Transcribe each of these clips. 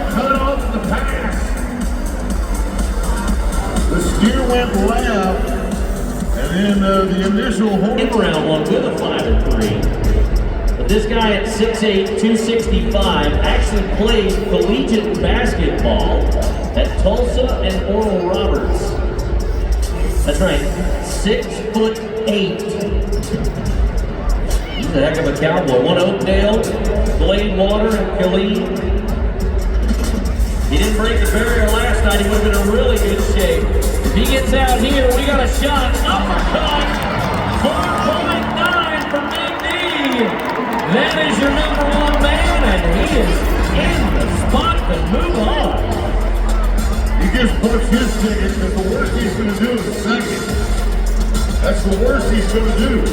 got cut off in the pass. The steer went left, and then the initial home round one with a 5 and 3. But this guy at 6'8", 265 actually played collegiate basketball at Tulsa and Oral Roberts. That's right, 6'8". He's a heck of a cowboy. One Oakdale, Gladewater, and Killeen. He didn't break the barrier last night. He would have been in really good shape. If he gets out here, we got a shot. Uppercut. 4.9 for Big D. That is your number one man, and he is in the spot to move on. He just punched his ticket because the worst he's going to do is second. That's the worst he's going to do.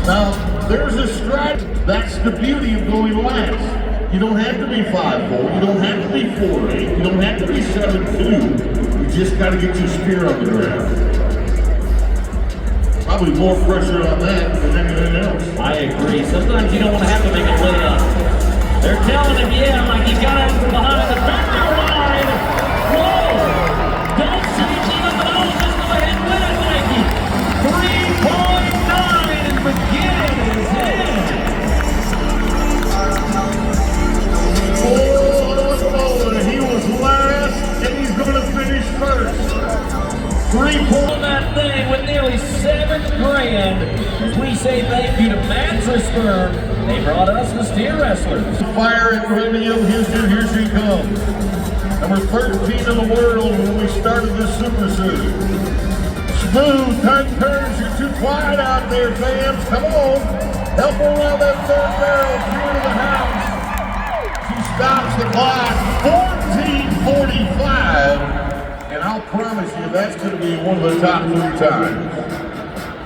Now, there's a stride. That's the beauty of going last. You don't have to be 5'4", you don't have to be 4'8", you don't have to be 7'2". You just got to get your spear on the ground. Probably more pressure on that than anything else. I agree. Sometimes you don't want to have to make a layup. They're telling him, yeah, like he's got out from behind the back line. Whoa! Don't say nothing at all. Just go ahead and win it, Mikey. 3.9 and McGinn is in. He was last, and he's going to finish first. 3 points on that thing with nearly $7,000. As we say thank you to Mattress Firm. They brought us the steer wrestlers. Fire at Radio Houston, here she comes. Number 13 in the world when we started this Super Series. Smooth, tight turns, you're too quiet out there, fans. Come on, help her around that third barrel, through to the house. She stops the clock, 14:45. And I'll promise you, that's going to be one of the top 3 times.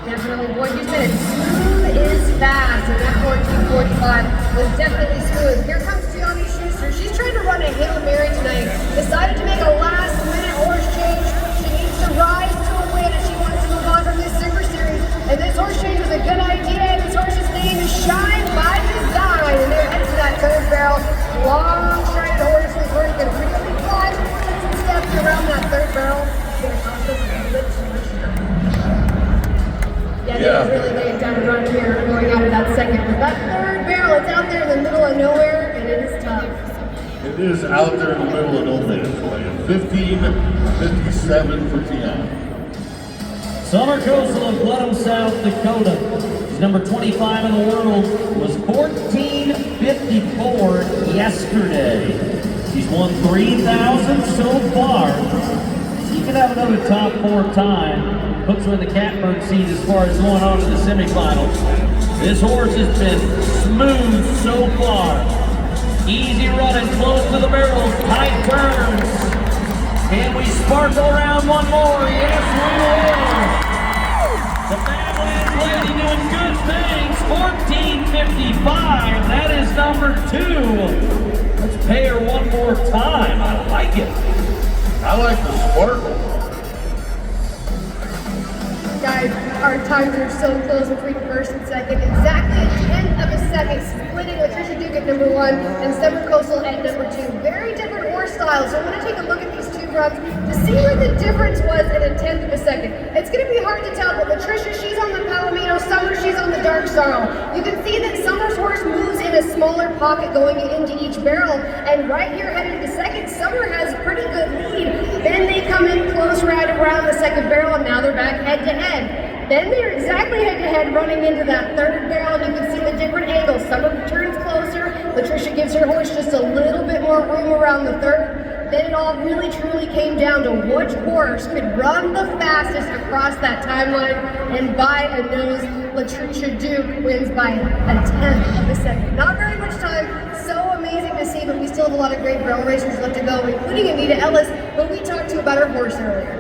Definitely, boy, you said it. Smooth is fast, and that 14:45 was definitely smooth. Here comes Gianni Schuster. She's trying to run a Hail Mary tonight. Decided to make a last-minute horse change. She needs to rise to a win if she wants to move on from this Super Series. And this horse change was a good idea. This horse's name is Shine by Design, and they're headed to that third barrel. Long, strided horse was running a really fly. Steps around that third barrel. Yeah, they really laid down a run here going out of that second. But that third barrel, it's out there in the middle of nowhere, and it is tough. It is out there in the middle of no man's land. 15:57 for Tiana. Summer Coastal of Glenham, South Dakota. He's number 25 in the world. Was 14:54 yesterday. He's won 3,000 so far. He could have another top 4 time. Puts her in the catbird seat as far as going on to the semifinals. This horse has been smooth so far. Easy running, close to the barrels, tight turns. Can we sparkle around one more? Yes, we will. The Badlands lady doing good things. 14:55. That is number 2. Let's pay her one more time. I like it. I like the sparkle. Guys, our times are so close between first and second. Exactly a tenth of a second, splitting Latricia Duke at number 1 and Summer Coastal at number 2. Very different horse styles. So I want to take a look at these 2 runs to see where the difference was in a tenth of a second. It's going to be hard to tell, but Latricia, she's on the Palomino. Summer, she's on the Dark Sorrow. You can see that Summer's horse moves in a smaller pocket going into each barrel. And right here, headed to second, Summer has a pretty good lead. Then they come in close right around the second barrel, and now they're back head to head. Then they're exactly head-to-head running into that third barrel, and you can see the different angles. Summer turns closer. Latricia gives her horse just a little bit more room around the third. Then it all really truly came down to which horse could run the fastest across that timeline, and by a nose, Latricia Duke wins by a tenth of a second. Not very much time. So amazing to see, but we still have a lot of great barrel racers left to go, including Anita Ellis, who we talked to about her horse earlier.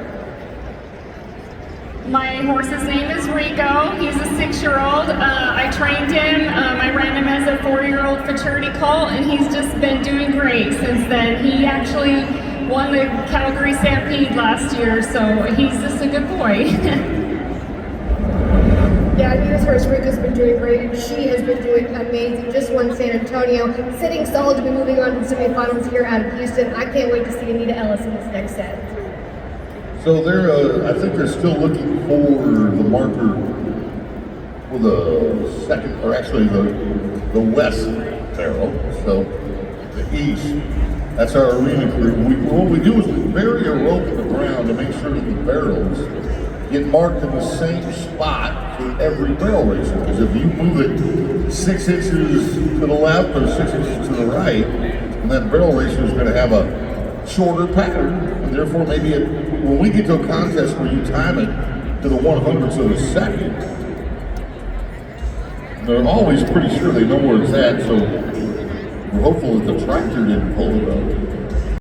My horse's name is Rico. He's a 6-year-old. I trained him. I ran him as a 4-year-old futurity colt, and he's just been doing great since then. He actually won the Calgary Stampede last year, so he's just a good boy. Yeah, news first. Rico's been doing great, and she has been doing amazing. Just won San Antonio, sitting solid to be moving on to the semifinals here out of Houston. I can't wait to see Anita Ellis in this next set. So I think they're still looking for the marker for the second, or actually the west barrel. So the east. That's our arena crew. What we do is we bury a rope in the ground to make sure that the barrels get marked in the same spot for every barrel racer. Because if you move it 6 inches to the left or 6 inches to the right, and that barrel racer is going to have a shorter pattern, and therefore maybe when we get to a contest where you time it to the 100ths of a second, they're always pretty sure they know where it's at. So we're hopeful that the tractor didn't pull it up.